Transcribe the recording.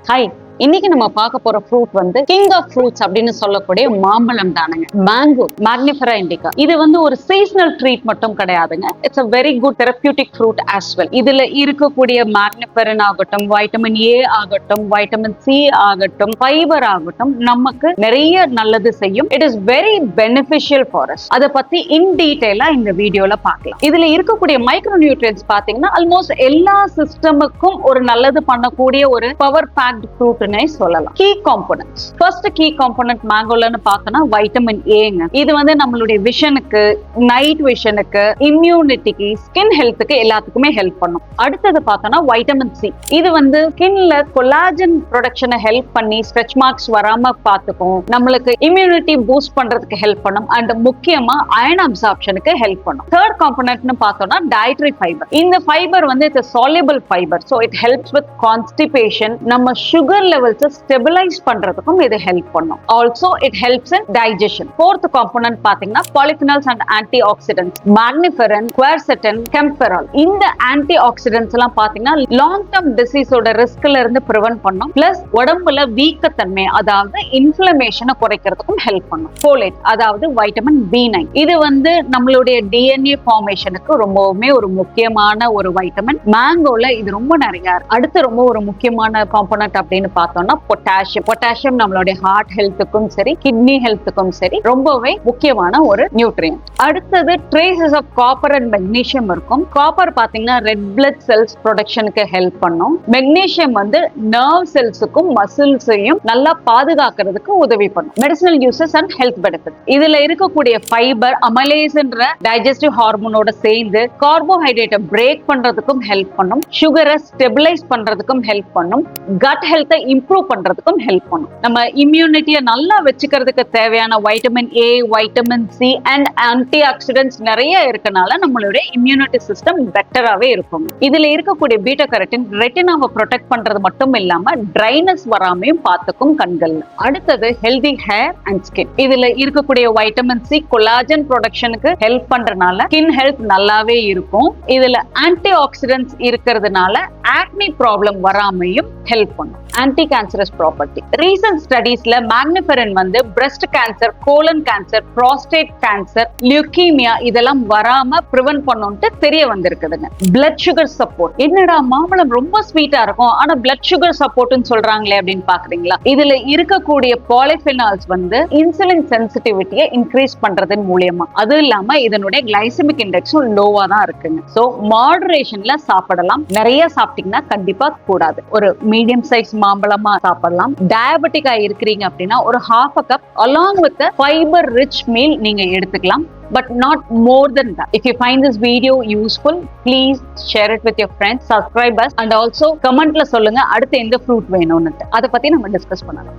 Hi, இன்னைக்கு நம்ம பார்க்க போற ஃப்ரூட் வந்து கிங் ஆஃப் ஃப்ரூட்ஸ் அப்படின்னு சொல்லக்கூடிய மாம்பழம் தானுங்க. மேங்கோ மேக்னிஃபெரா இண்டிகா. இது வந்து ஒரு சீசனல் ட்ரீட் மட்டும் கிடையாதுங்க. It's a very good therapeutic fruit as well. இதுல இருக்கக்கூடிய மேக்னிஃபெரன் ஆகட்டும், வைட்டமின் ஏ ஆகட்டும், வைட்டமின் சி ஆகட்டும், ஃபைபர் ஆகட்டும் நமக்கு நிறைய நல்லது செய்யும். It is very beneficial for us. அதை பத்தி இன் டீடைலா இந்த வீடியோல பார்க்கலாம். இதுல இருக்கக்கூடிய மைக்ரோ நியூட்ரியன்ஸ் பாத்தீங்கன்னா ஆல்மோஸ்ட் எல்லா சிஸ்டமுக்கும் ஒரு நல்லது பண்ணக்கூடிய ஒரு பவர் பேக்ட் ஃப்ரூட் சொல்லலாம். Key components. First key component மேங்கோலன்னு பார்த்தோம்னா வைட்டமின் ஏங்க. இது வந்து நம்மளுடைய விஷனுக்கு, நைட் விஷனுக்கு, இம்யூனிட்டிக்கு, ஸ்கின் ஹெல்த்துக்கு எல்லாத்துக்குமே ஹெல்ப் பண்ணும். அடுத்தது பார்த்தோம்னா வைட்டமின் சி. இது வந்து ஸ்கின்ல கொலாஜன் ப்ரொடக்ஷனை ஹெல்ப் பண்ணி ஸ்ட்ரெச் மார்க்ஸ் வராம பார்த்துக்கும், நம்மளுக்கு இம்யூனிட்டி பூஸ்ட் பண்றதுக்கு ஹெல்ப் பண்ணும் அண்ட் முக்கியமா அயன் அப்சார்ப்ஷனுக்கு ஹெல்ப் பண்ணும். தேர்ட் காம்போனன்ட்னு பார்த்தோம்னா டயட்ரி ஃபைபர். இந்த ஃபைபர் வந்து it's soluble fibre, so it helps with constipation. நம்ம சுகர் லெவல்ஸ் ஸ்டெபிலைஸ் பண்றதுக்கும் இது ஹெல்ப் பண்ணும். Also it helps in digestion. Fourth component பாத்தீங்கன்னா பாலிஃபினால்ஸ் அண்ட் ஆன்டி ஆக்சிடென்ட்ஸ். மேக்னிஃபெரன், குவர்செட்டின், கெம்பெரால். இந்த ஆன்டி ஆக்சிடென்ட்ஸ் எல்லாம் பாத்தீங்கன்னா லாங் டர்ம் டிசீஸோட ரிஸ்க்ல இருந்து பிரிவென்ட் பண்ணும். பிளஸ் உடம்புல வீக்கத்தன்மை, அதாவது இன்ஃப்ளமேஷனை குறைக்கிறதுக்கும் ஹெல்ப் பண்ணும். ஃபோலேட், அதாவது வைட்டமின் B9. இது வந்து நம்மளுடைய டிஎன்ஏ ஃபார்மேஷனுக்கு ரொம்பவுமே ஒரு முக்கியமான ஒரு வைட்டமின். மேங்கோல இது ரொம்ப நிறைய. அடுத்து ரொம்ப ஒரு முக்கியமான காம்போனன்ட் அப்படின்னு பார்த்தோம்னா பொட்டாசியம். பொட்டாசியம் நம்மளுடைய ஹார்ட் ஹெல்த்துக்கும் சரி, கிட்னி ஹெல்த்துக்கும் சரி ரொம்பவே முக்கியமான ஒரு நியூட்ரியன்ட். அடுத்தது traces of copper and magnesium இருக்கும். காப்பர் பாத்தீங்கன்னா ரெட் பிளட் செல்ஸ் ப்ரொடக்ஷனுக்கு ஹெல்ப் பண்ணும். மெக்னீசியம் வந்து நர்வ் செல்ஸுக்கும் மசில்ஸையும் நல்லா பாதுகாக்கிறதுக்கு உதவி பண்ணும். Medicinal uses and health benefit. இதுல இருக்கக்கூடிய ஃபைபர் அமலேஸ்ன்ற டைஜஸ்டிவ் ஹார்மோனோட சேர்ந்து கார்போஹைட்ரேட்டை பிரேக் பண்றதுக்கும் ஹெல்ப் பண்ணும். சுகரை ஸ்டெபிலைஸ் பண்றதுக்கும் ஹெல்ப் பண்ணும். கட் ஹெல்த்தை இம்ப்ரூவ் பண்றதுக்கும் ஹெல்ப் பண்ணும். நம்ம இம்யூனிட்டியை நல்லா வச்சுக்கிறதுக்கு தேவையான vitamin A, vitamin C and anti oxidants நிறைய இருக்கனால நம்மளுடைய இம்யூனிட்டி சிஸ்டம் பெட்டராகவே இருக்கும். இதுல இருக்கக்கூடிய பீட்டா கரோட்டின் ரெட்டினாவை ப்ரொடெக்ட் பண்றது மட்டும் இல்லாம ட்ரைனஸ் வராமையும் பார்த்துக்கும் கண்கள். அடுத்தது ஹெல்தி ஹேர் அண்ட் ஸ்கின். இதுல இருக்கக்கூடிய வைட்டமின் சி கொலாஜன் ப்ரொடக்ஷனுக்கு ஹெல்ப் பண்றதுனால ஸ்கின் ஹெல்த் நல்லாவே இருக்கும். இதுல ஆன்டி ஆக்சிடென்ட்ஸ் இருக்கிறதுனால ஆக்னி ப்ராப்ளம் வராமையும் ஹெல்ப் பண்ணும். Anti cancerous property. ரீசன்ட் ஸ்டடீஸ்ல மேக்னிஃபெரன் வந்து breast cancer, colon cancer, prostate cancer, leukaemia இதெல்லாம் வராம பிரிவென்ட் பண்ணும்ட்டு தெரிய வந்திருக்குதுங்க. Blood sugar support. என்னடா மாம்பழம் ரொம்ப ஸ்வீட்டா இருக்கும் ஆனா பிளட் சுகர் சப்போர்ட்னு சொல்றாங்களே அப்படின்னு பாக்குறீங்களா? இதுல இருக்கக்கூடிய பாலிஃபினால்ஸ் வந்து இன்சுலின் சென்சிட்டிவிட்டியை இன்க்ரீஸ் பண்றதன் மூலியமா, அது இல்லாம இதனுடைய கிளைசமிக் இண்டெக்ஸும் லோவா தான் இருக்குங்க. சோ மாடரேஷன்ல சாப்பிடலாம். நிறைய சாப்பிட்டீங்கன்னா கண்டிப்பா கூடாது. ஒரு மீடியம் சைஸ் மாம்பழமா சாப்பிடலாம். டயபெட்டிக்கா இருக்கிறீங்க அப்படின்னா ஒரு half a cup along with a fiber rich meal நீங்க எடுத்துக்கலாம். But not more than that. If you find this video useful, please share it with your friends, subscribe us and also comment ல சொல்லுங்க அடுத்து எந்த fruit வேணும்னு. அதை பத்தி நம்ம டிஸ்கஸ் பண்ணலாம்.